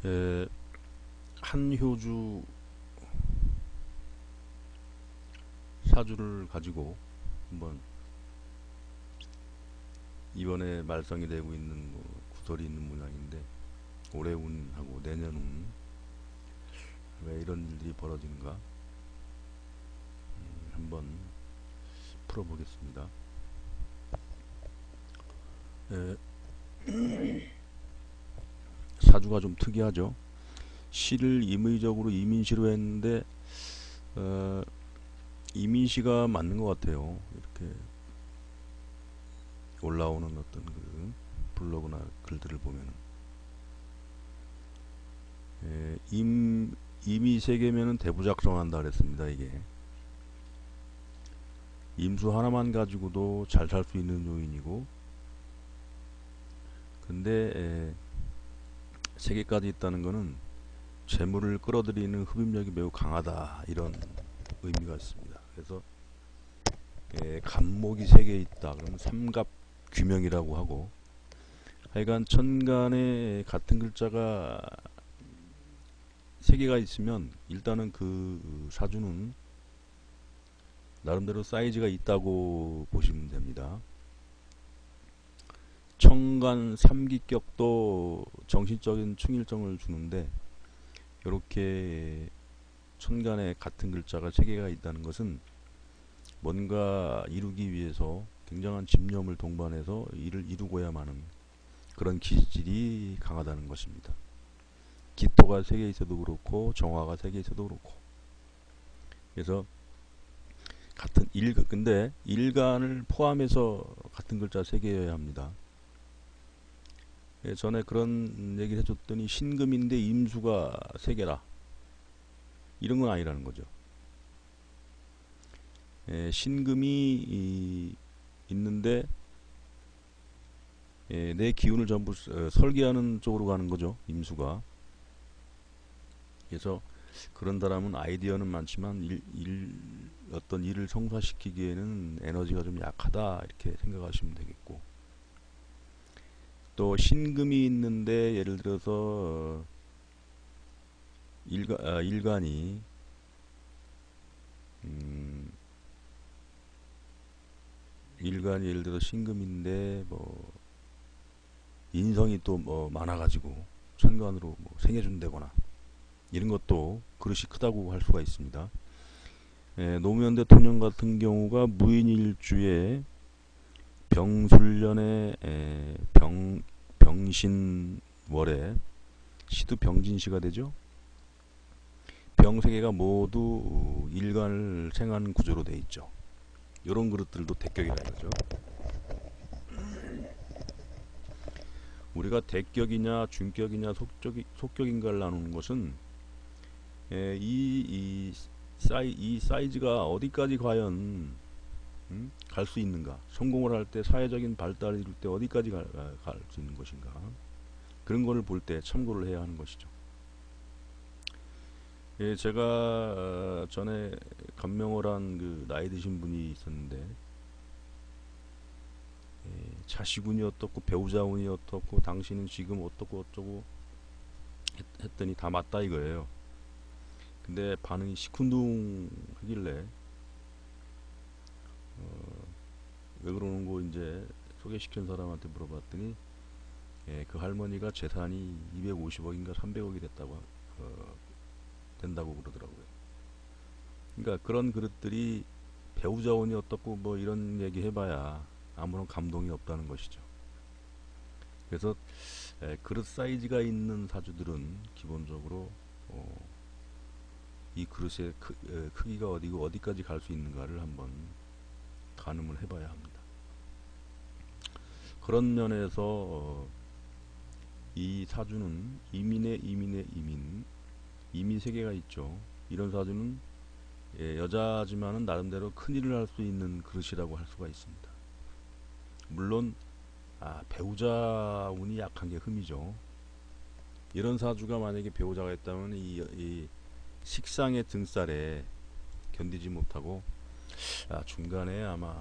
에, 한효주 사주를 가지고 한번 이번에 말썽이 되고 있는 뭐 구설이 있는 모양인데, 올해 운하고 내년 운, 왜 이런 일들이 벌어지는가 한번 풀어보겠습니다. 에, 사주가 좀 특이하죠. 시를 임의적으로 이민시로 했는데 어, 이민시가 맞는 것 같아요. 이렇게 올라오는 어떤 그 블로그나 글들을 보면은 임이 세 개면은 대부작성한다 그랬습니다. 이게 임수 하나만 가지고도 잘 살 수 있는 요인이고, 근데 세 개까지 있다는 거는 재물을 끌어들이는 흡입력이 매우 강하다, 이런 의미가 있습니다. 그래서 간목이 세 개 있다 그러면 삼갑 규명이라고 하고, 하여간 천간에 같은 글자가 세 개가 있으면 일단은 그 사주는 나름대로 사이즈가 있다고 보시면 됩니다. 천간 삼기격도 정신적인 충일점을 주는데, 이렇게 천간에 같은 글자가 세 개가 있다는 것은 뭔가 이루기 위해서 굉장한 집념을 동반해서 이를 이루고야만 하는 그런 기질이 강하다는 것입니다. 기토가 세 개 있어도 그렇고 정화가 세 개 있어도 그렇고. 그래서 같은 근데 일간을 포함해서 같은 글자 세 개여야 합니다. 전에 그런 얘기를 해줬더니 신금인데 임수가 세 개라, 이런 건 아니라는 거죠. 신금이 있는데 내 기운을 전부 설계하는 쪽으로 가는 거죠, 임수가. 그래서 그런다라면 아이디어는 많지만 어떤 일을 성사시키기에는 에너지가 좀 약하다, 이렇게 생각하시면 되겠고, 또 신금이 있는데 예를 들어서 일간이 일간이 예를 들어 신금인데 뭐 인성이 또 뭐 많아가지고 천간으로 뭐 생해준다거나, 이런 것도 그릇이 크다고 할 수가 있습니다. 노무현 대통령 같은 경우가 무인일주에 병술년에 병신월에 시도 병진시가 되죠. 병 세 개가 모두 일간을 생하는 구조로 되어 있죠. 이런 그릇들도 대격이라는 거죠. 우리가 대격이냐 중격이냐 속격인가를 나누는 것은 이 사이즈가 어디까지 과연 갈 수 있는가, 성공을 할 때 사회적인 발달을 이룰 때 어디까지 갈 수 있는 것인가, 그런 거를 볼 때 참고를 해야 하는 것이죠. 제가 전에 감명을 한 그 나이 드신 분이 있었는데, 자식운이 어떻고 배우자운이 어떻고 당신은 지금 어떻고 어쩌고 했더니 다 맞다 이거예요. 근데 반응이 시큰둥 하길래 왜 그러는 거 이제 소개시킨 사람한테 물어봤더니 그 할머니가 재산이 250억인가 300억이 된다고 그러더라고요. 그러니까 그런 그릇들이 배우자운이 어떻고 뭐 이런 얘기 해봐야 아무런 감동이 없다는 것이죠. 그래서 그릇 사이즈가 있는 사주들은 기본적으로 이 그릇의 크기가 어디고 어디까지 갈 수 있는가를 한번 가늠을 해봐야 합니다. 그런 면에서 이 사주는 이민 세 개가 있죠. 이런 사주는 여자지만은 나름대로 큰 일을 할 수 있는 그릇이라고 할 수가 있습니다. 물론 배우자 운이 약한 게 흠이죠. 이런 사주가 만약에 배우자가 있다면 이 식상의 등살에 견디지 못하고 중간에 아마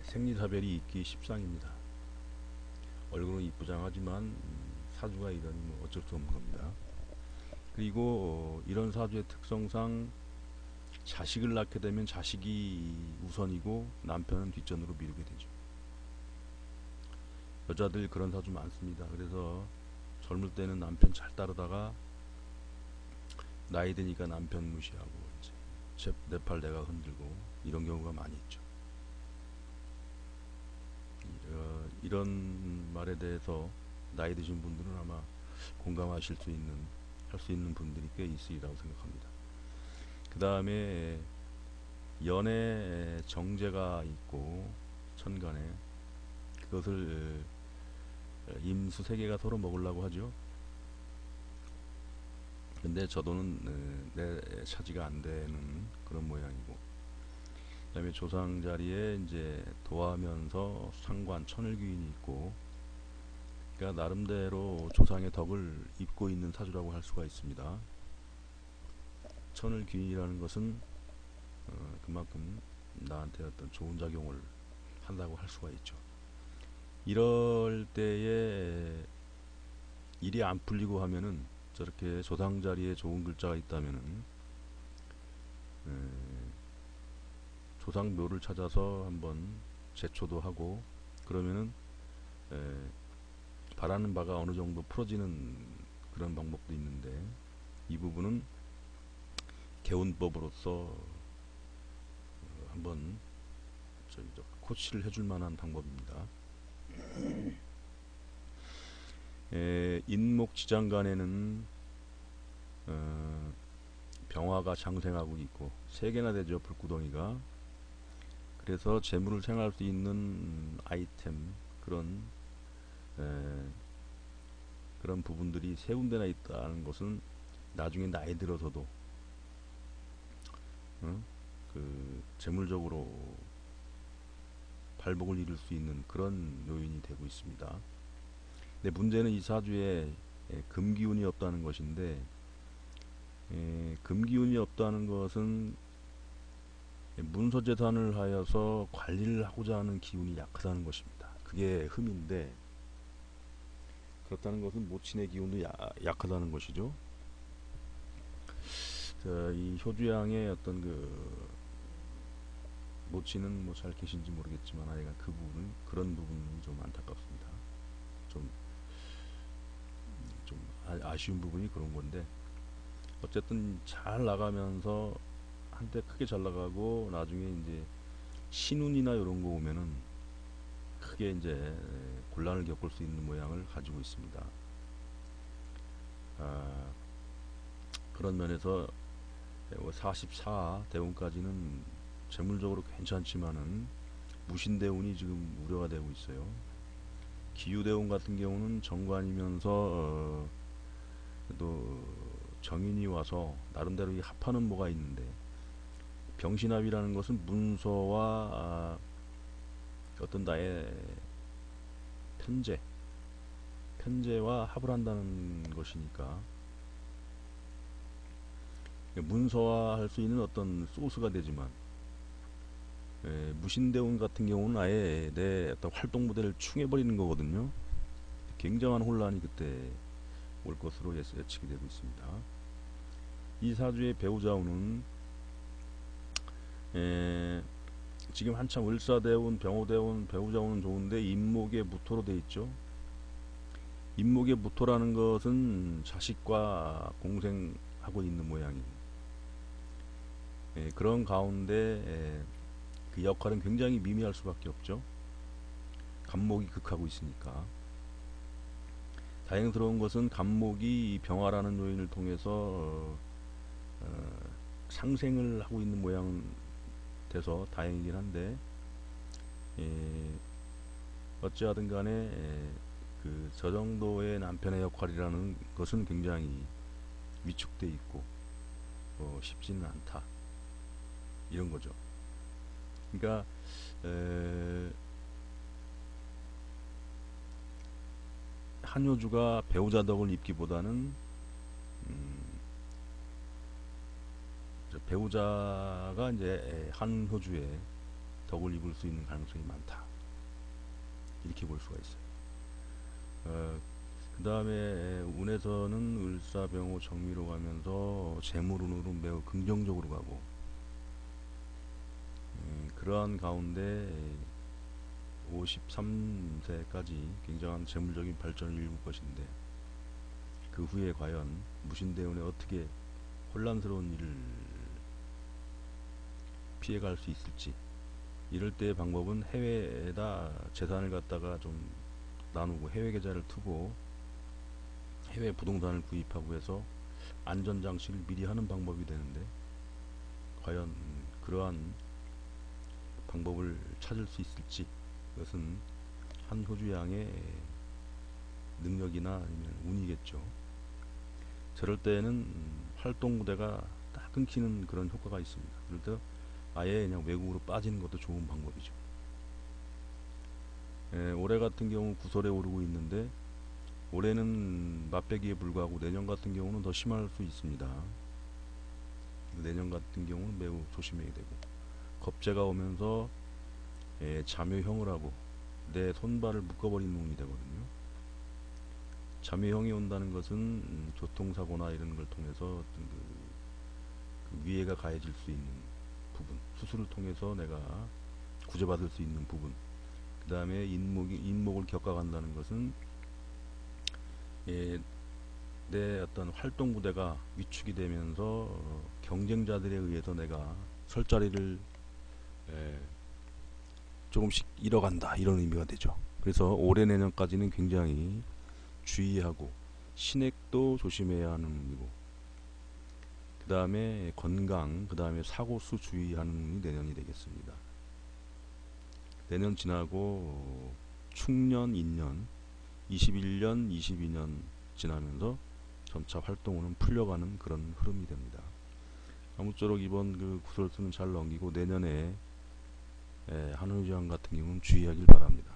생리사별이 있기 십상입니다. 얼굴은 이쁘장하지만 사주가 이러니 뭐 어쩔 수 없는 겁니다. 그리고 이런 사주의 특성상 자식을 낳게 되면 자식이 우선이고 남편은 뒷전으로 미루게 되죠. 여자들 그런 사주 많습니다. 그래서 젊을 때는 남편 잘 따르다가 나이 드니까 남편 무시하고 이제 내 팔 내가 흔들고 이런 경우가 많이 있죠. 이런 말에 대해서 나이 드신 분들은 아마 공감하실 수 있는 할 수 있는 분들이 꽤 있으리라고 생각합니다. 그 다음에 연애 정제가 있고 천간에 그것을 임수 세 개가 서로 먹으려고 하죠. 근데 저도는 내 차지가 안 되는 그런 모양이고, 그 다음에 조상 자리에 이제 도하면서 상관 천을귀인이 있고, 그러니까 나름대로 조상의 덕을 입고 있는 사주라고 할 수가 있습니다. 천을귀인이라는 것은 그만큼 나한테 어떤 좋은 작용을 한다고 할 수가 있죠. 이럴 때에 일이 안 풀리고 하면은 저렇게 조상 자리에 좋은 글자가 있다면은 조상 묘를 찾아서 한번 제초도 하고 그러면은 바라는 바가 어느 정도 풀어지는 그런 방법도 있는데, 이 부분은 개운법으로서 한번 코치를 해줄 만한 방법입니다. 인목지장간에는 병화가 장생하고 있고 3개나 되죠, 불구덩이가. 그래서 재물을 생활할 수 있는 아이템 그런 그런 부분들이 3군데나 있다는 것은 나중에 나이 들어서도 그 재물적으로 발복을 이룰 수 있는 그런 요인이 되고 있습니다. 근데 문제는 이 사주에 금기운이 없다는 것인데, 금기운이 없다는 것은 문서재산을 하여서 관리를 하고자 하는 기운이 약하다는 것입니다. 그게 흠인데, 그렇다는 것은 모친의 기운도 약하다는 것이죠. 자, 이 효주양의 어떤 그 모친은 뭐 잘 계신지 모르겠지만 하여간 그 부분은 그런 부분이 좀 안타깝습니다. 좀 아쉬운 부분이 그런 건데, 어쨌든 잘 나가면서 한때 크게 잘 나가고 나중에 이제 신운이나 이런 거 오면은 크게 이제 곤란을 겪을 수 있는 모양을 가지고 있습니다. 그런 면에서 44 대운까지는 재물적으로 괜찮지만은 무신대운이 지금 우려가 되고 있어요. 기유대운 같은 경우는 정관이면서 또 정인이 와서 나름대로 합하는 뭐가 있는데, 병신합이라는 것은 문서와 어떤 나의 편제와 합을 한다는 것이니까 문서화 할 수 있는 어떤 소스가 되지만, 무신대운 같은 경우는 아예 내 어떤 활동 무대를 충해버리는 거거든요. 굉장한 혼란이 그때 올 것으로 예측이 되고 있습니다. 이 사주의 배우자운은 지금 한참 을사대운, 병호대운, 배우자운은 좋은데 인목의 무토로 되어 있죠. 인목의 무토라는 것은 자식과 공생하고 있는 모양입니다. 그런 가운데 그 역할은 굉장히 미미할 수밖에 없죠. 간목이 극하고 있으니까. 다행스러운 것은 간목이 병화라는 요인을 통해서 상생을 하고 있는 모양 돼서 다행이긴 한데, 어찌하든 간에 저 정도의 남편의 역할이라는 것은 굉장히 위축돼 있고 쉽지는 않다, 이런 거죠. 그러니까 한효주가 배우자 덕을 입기보다는 배우자가 이제 한효주의 덕을 입을 수 있는 가능성이 많다, 이렇게 볼 수가 있어요. 그 다음에 운에서는 을사병호 정미로 가면서 재물운으로 매우 긍정적으로 가고, 그러한 가운데 53세까지 굉장한 재물적인 발전을 이룰 것인데, 그 후에 과연 무신대운에 어떻게 혼란스러운 일을 피해갈 수 있을지. 이럴 때의 방법은 해외에다 재산을 갖다가 좀 나누고 해외 계좌를 두고 해외 부동산을 구입하고 해서 안전장치를 미리 하는 방법이 되는데, 과연 그러한 방법을 찾을 수 있을지, 그것은 한 효주양의 능력이나 아니면 운이겠죠. 저럴 때는 활동무대가 딱 끊기는 그런 효과가 있습니다. 그럴 때 아예 그냥 외국으로 빠지는 것도 좋은 방법이죠. 올해 같은 경우 구설에 오르고 있는데, 올해는 맛배기에 불과하고 내년 같은 경우는 더 심할 수 있습니다. 내년 같은 경우는 매우 조심해야 되고, 겁재가 오면서 잠요형을 하고 내 손발을 묶어버리는 운이 되거든요. 잠요형이 온다는 것은 교통사고나 이런 걸 통해서 어떤 그 위해가 가해질 수 있는 부분, 수술을 통해서 내가 구제받을 수 있는 부분, 그 다음에 인목을 겪어간다는 것은 내 어떤 활동 무대가 위축이 되면서 경쟁자들에 의해서 내가 설 자리를 조금씩 잃어간다, 이런 의미가 되죠. 그래서 올해 내년까지는 굉장히 주의하고 신액도 조심해야 하는 운이고, 그 다음에 건강, 그 다음에 사고수 주의하는 운이 내년이 되겠습니다. 내년 지나고 축년, 인년, 21년, 22년 지나면서 점차 활동은 풀려가는 그런 흐름이 됩니다. 아무쪼록 이번 그 구설수는 잘 넘기고 내년에 한우주양 같은 경우는 주의하길 바랍니다.